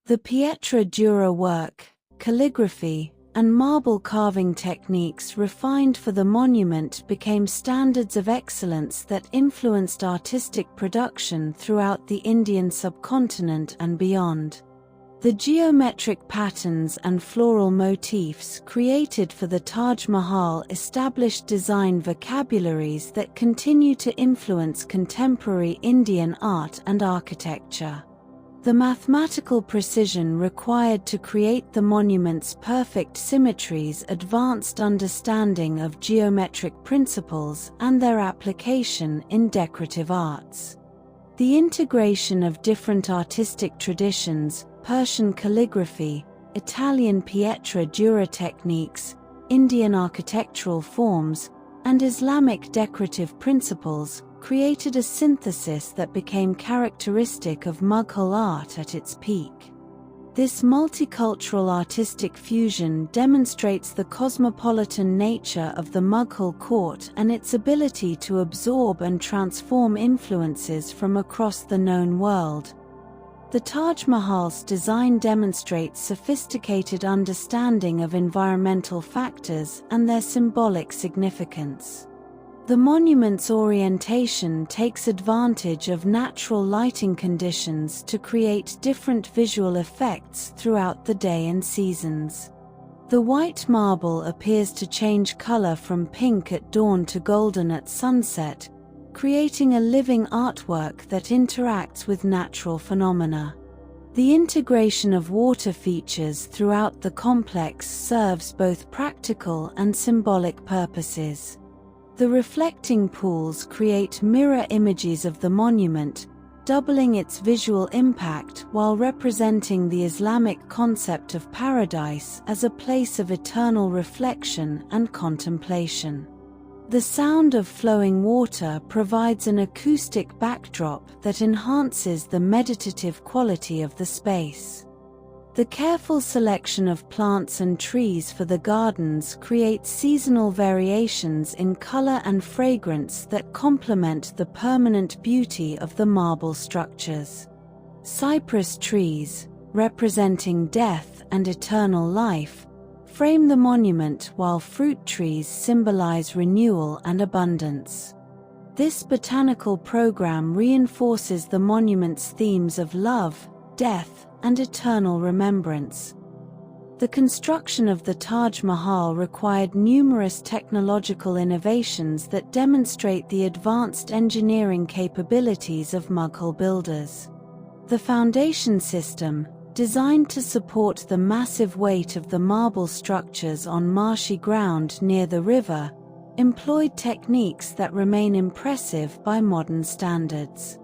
The pietra dura work, calligraphy, and marble carving techniques refined for the monument became standards of excellence that influenced artistic production throughout the Indian subcontinent and beyond. The geometric patterns and floral motifs created for the Taj Mahal established design vocabularies that continue to influence contemporary Indian art and architecture. The mathematical precision required to create the monument's perfect symmetries advanced understanding of geometric principles and their application in decorative arts. The integration of different artistic traditions, Persian calligraphy, Italian pietra dura techniques, Indian architectural forms, and Islamic decorative principles, created a synthesis that became characteristic of Mughal art at its peak. This multicultural artistic fusion demonstrates the cosmopolitan nature of the Mughal court and its ability to absorb and transform influences from across the known world. The Taj Mahal's design demonstrates sophisticated understanding of environmental factors and their symbolic significance. The monument's orientation takes advantage of natural lighting conditions to create different visual effects throughout the day and seasons. The white marble appears to change color from pink at dawn to golden at sunset, creating a living artwork that interacts with natural phenomena. The integration of water features throughout the complex serves both practical and symbolic purposes. The reflecting pools create mirror images of the monument, doubling its visual impact while representing the Islamic concept of paradise as a place of eternal reflection and contemplation. The sound of flowing water provides an acoustic backdrop that enhances the meditative quality of the space. The careful selection of plants and trees for the gardens creates seasonal variations in color and fragrance that complement the permanent beauty of the marble structures. Cypress trees, representing death and eternal life, frame the monument while fruit trees symbolize renewal and abundance. This botanical program reinforces the monument's themes of love, death, and eternal remembrance. The construction of the Taj Mahal required numerous technological innovations that demonstrate the advanced engineering capabilities of Mughal builders. The foundation system, designed to support the massive weight of the marble structures on marshy ground near the river, employed techniques that remain impressive by modern standards.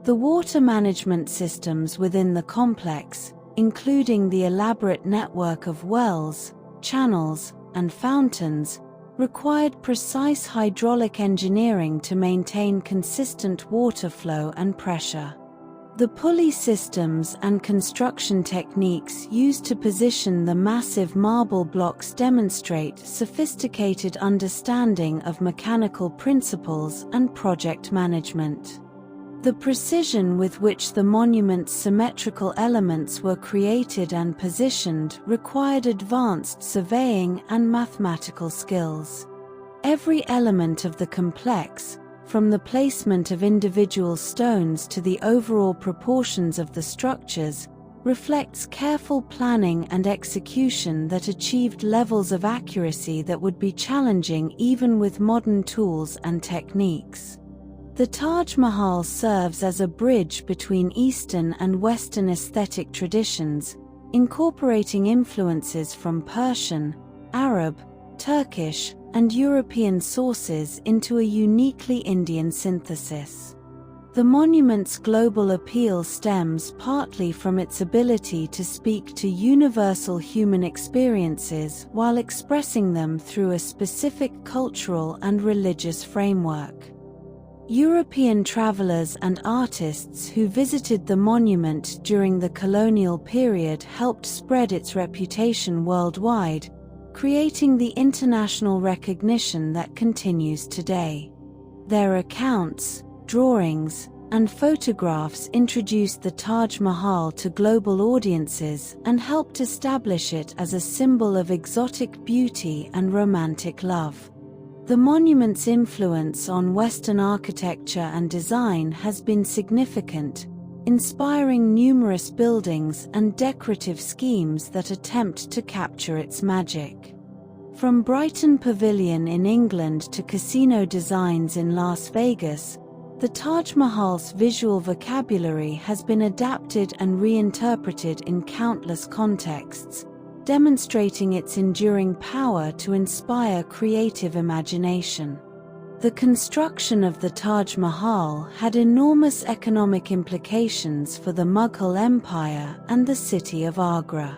The water management systems within the complex, including the elaborate network of wells, channels, and fountains, required precise hydraulic engineering to maintain consistent water flow and pressure. The pulley systems and construction techniques used to position the massive marble blocks demonstrate sophisticated understanding of mechanical principles and project management. The precision with which the monument's symmetrical elements were created and positioned required advanced surveying and mathematical skills. Every element of the complex, from the placement of individual stones to the overall proportions of the structures, reflects careful planning and execution that achieved levels of accuracy that would be challenging even with modern tools and techniques. The Taj Mahal serves as a bridge between Eastern and Western aesthetic traditions, incorporating influences from Persian, Arab, Turkish, and European sources into a uniquely Indian synthesis. The monument's global appeal stems partly from its ability to speak to universal human experiences while expressing them through a specific cultural and religious framework. European travelers and artists who visited the monument during the colonial period helped spread its reputation worldwide, creating the international recognition that continues today. Their accounts, drawings, and photographs introduced the Taj Mahal to global audiences and helped establish it as a symbol of exotic beauty and romantic love. The monument's influence on Western architecture and design has been significant, inspiring numerous buildings and decorative schemes that attempt to capture its magic. From Brighton Pavilion in England to casino designs in Las Vegas, the Taj Mahal's visual vocabulary has been adapted and reinterpreted in countless contexts, demonstrating its enduring power to inspire creative imagination. The construction of the Taj Mahal had enormous economic implications for the Mughal Empire and the city of Agra.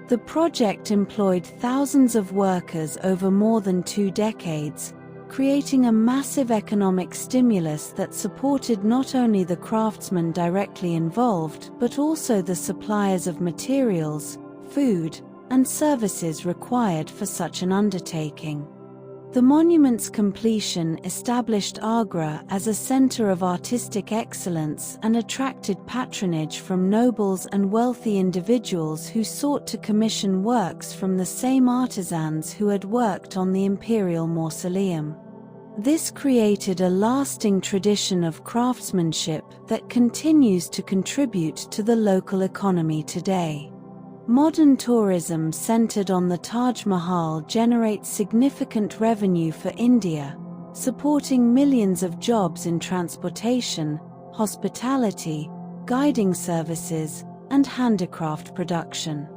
The project employed thousands of workers over more than 2 decades, creating a massive economic stimulus that supported not only the craftsmen directly involved but also the suppliers of materials, food, and services required for such an undertaking. The monument's completion established Agra as a center of artistic excellence and attracted patronage from nobles and wealthy individuals who sought to commission works from the same artisans who had worked on the imperial mausoleum. This created a lasting tradition of craftsmanship that continues to contribute to the local economy today. Modern tourism centered on the Taj Mahal generates significant revenue for India, supporting millions of jobs in transportation, hospitality, guiding services, and handicraft production.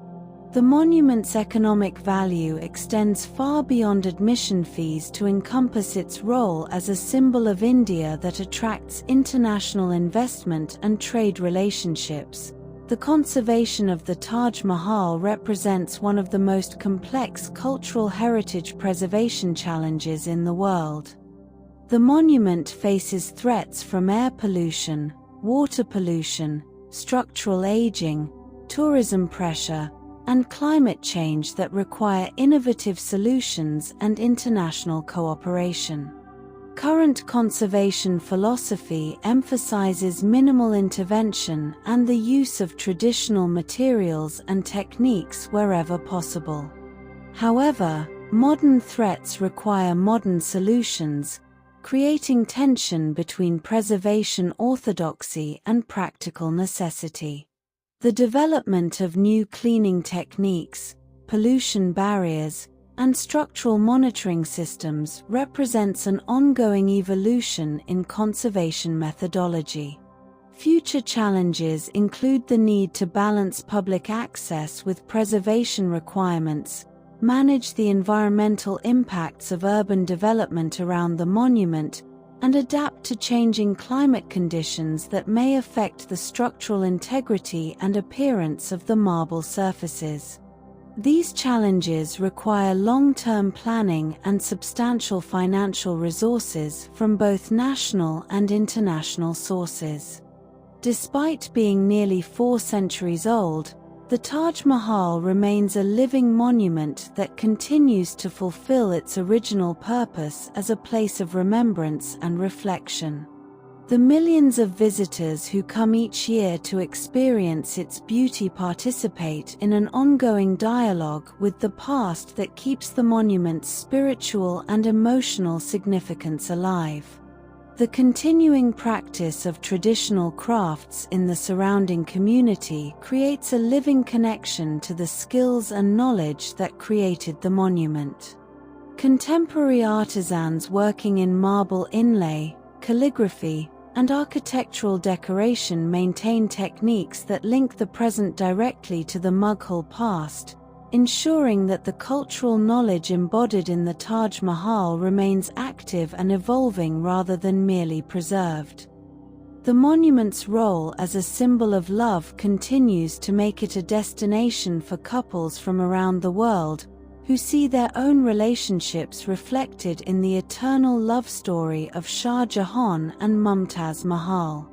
The monument's economic value extends far beyond admission fees to encompass its role as a symbol of India that attracts international investment and trade relationships. The conservation of the Taj Mahal represents one of the most complex cultural heritage preservation challenges in the world. The monument faces threats from air pollution, water pollution, structural aging, tourism pressure, and climate change that require innovative solutions and international cooperation. Current conservation philosophy emphasizes minimal intervention and the use of traditional materials and techniques wherever possible. However, modern threats require modern solutions, creating tension between preservation orthodoxy and practical necessity. The development of new cleaning techniques, pollution barriers, and structural monitoring systems represents an ongoing evolution in conservation methodology. Future challenges include the need to balance public access with preservation requirements, manage the environmental impacts of urban development around the monument, and adapt to changing climate conditions that may affect the structural integrity and appearance of the marble surfaces. These challenges require long-term planning and substantial financial resources from both national and international sources. Despite being nearly 4 centuries old, the Taj Mahal remains a living monument that continues to fulfill its original purpose as a place of remembrance and reflection. The millions of visitors who come each year to experience its beauty participate in an ongoing dialogue with the past that keeps the monument's spiritual and emotional significance alive. The continuing practice of traditional crafts in the surrounding community creates a living connection to the skills and knowledge that created the monument. Contemporary artisans working in marble inlay, calligraphy, and architectural decoration maintain techniques that link the present directly to the Mughal past, ensuring that the cultural knowledge embodied in the Taj Mahal remains active and evolving rather than merely preserved. The monument's role as a symbol of love continues to make it a destination for couples from around the world, who see their own relationships reflected in the eternal love story of Shah Jahan and Mumtaz Mahal.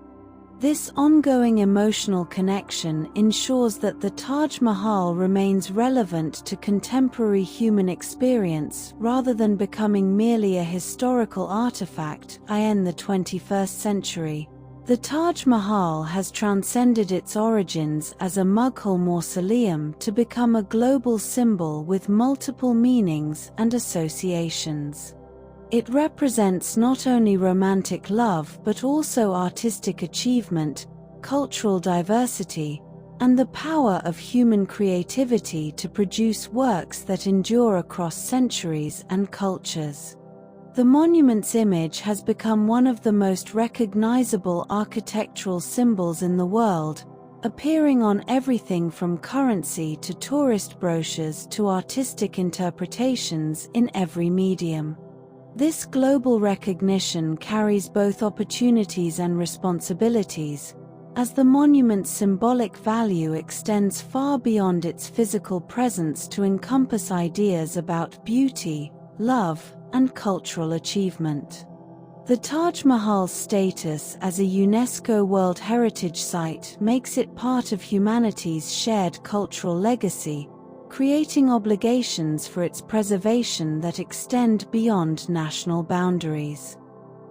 This ongoing emotional connection ensures that the Taj Mahal remains relevant to contemporary human experience rather than becoming merely a historical artifact. In the 21st century, the Taj Mahal has transcended its origins as a Mughal mausoleum to become a global symbol with multiple meanings and associations. It represents not only romantic love but also artistic achievement, cultural diversity, and the power of human creativity to produce works that endure across centuries and cultures. The monument's image has become one of the most recognizable architectural symbols in the world, appearing on everything from currency to tourist brochures to artistic interpretations in every medium. This global recognition carries both opportunities and responsibilities, as the monument's symbolic value extends far beyond its physical presence to encompass ideas about beauty, love, and cultural achievement. The Taj Mahal's status as a UNESCO World Heritage Site makes it part of humanity's shared cultural legacy, creating obligations for its preservation that extend beyond national boundaries.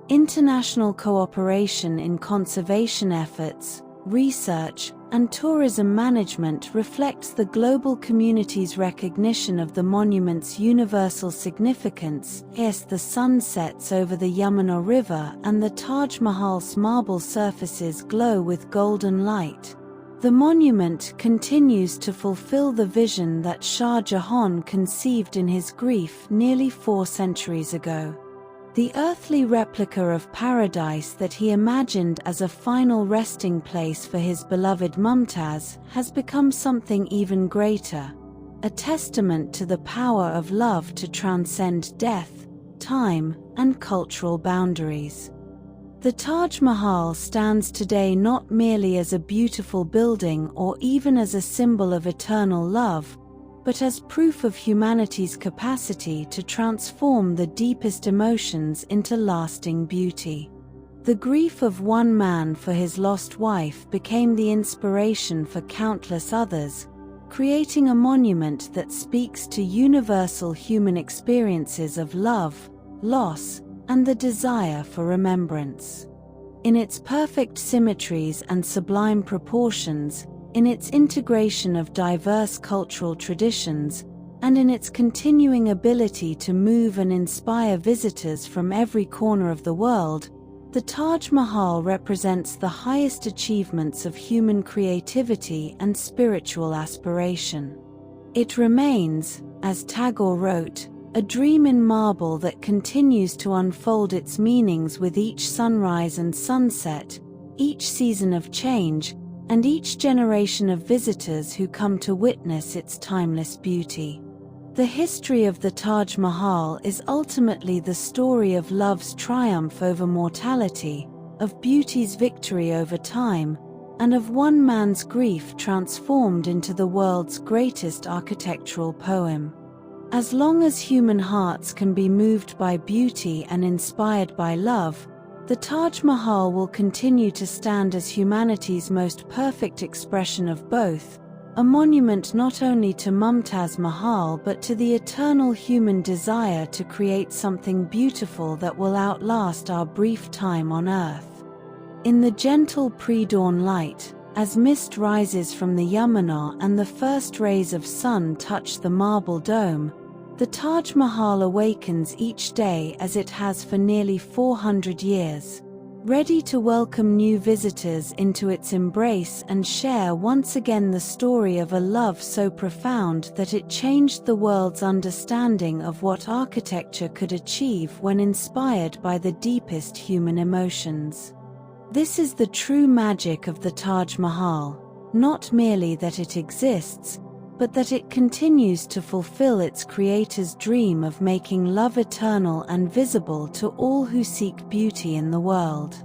International cooperation in conservation efforts, research, and tourism management reflects the global community's recognition of the monument's universal significance. As the sun sets over the Yamuna River and the Taj Mahal's marble surfaces glow with golden light, the monument continues to fulfill the vision that Shah Jahan conceived in his grief nearly 4 centuries ago. The earthly replica of paradise that he imagined as a final resting place for his beloved Mumtaz has become something even greater, a testament to the power of love to transcend death, time, and cultural boundaries. The Taj Mahal stands today not merely as a beautiful building or even as a symbol of eternal love, but as proof of humanity's capacity to transform the deepest emotions into lasting beauty. The grief of one man for his lost wife became the inspiration for countless others, creating a monument that speaks to universal human experiences of love, loss, and the desire for remembrance. In its perfect symmetries and sublime proportions, in its integration of diverse cultural traditions, and in its continuing ability to move and inspire visitors from every corner of the world, the Taj Mahal represents the highest achievements of human creativity and spiritual aspiration. It remains, as Tagore wrote, a dream in marble that continues to unfold its meanings with each sunrise and sunset, each season of change, and each generation of visitors who come to witness its timeless beauty. The history of the Taj Mahal is ultimately the story of love's triumph over mortality, of beauty's victory over time, and of one man's grief transformed into the world's greatest architectural poem. As long as human hearts can be moved by beauty and inspired by love, the Taj Mahal will continue to stand as humanity's most perfect expression of both, a monument not only to Mumtaz Mahal but to the eternal human desire to create something beautiful that will outlast our brief time on earth. In the gentle pre-dawn light, as mist rises from the Yamuna and the first rays of sun touch the marble dome, the Taj Mahal awakens each day as it has for nearly 400 years, ready to welcome new visitors into its embrace and share once again the story of a love so profound that it changed the world's understanding of what architecture could achieve when inspired by the deepest human emotions. This is the true magic of the Taj Mahal, not merely that it exists, but that it continues to fulfill its creator's dream of making love eternal and visible to all who seek beauty in the world.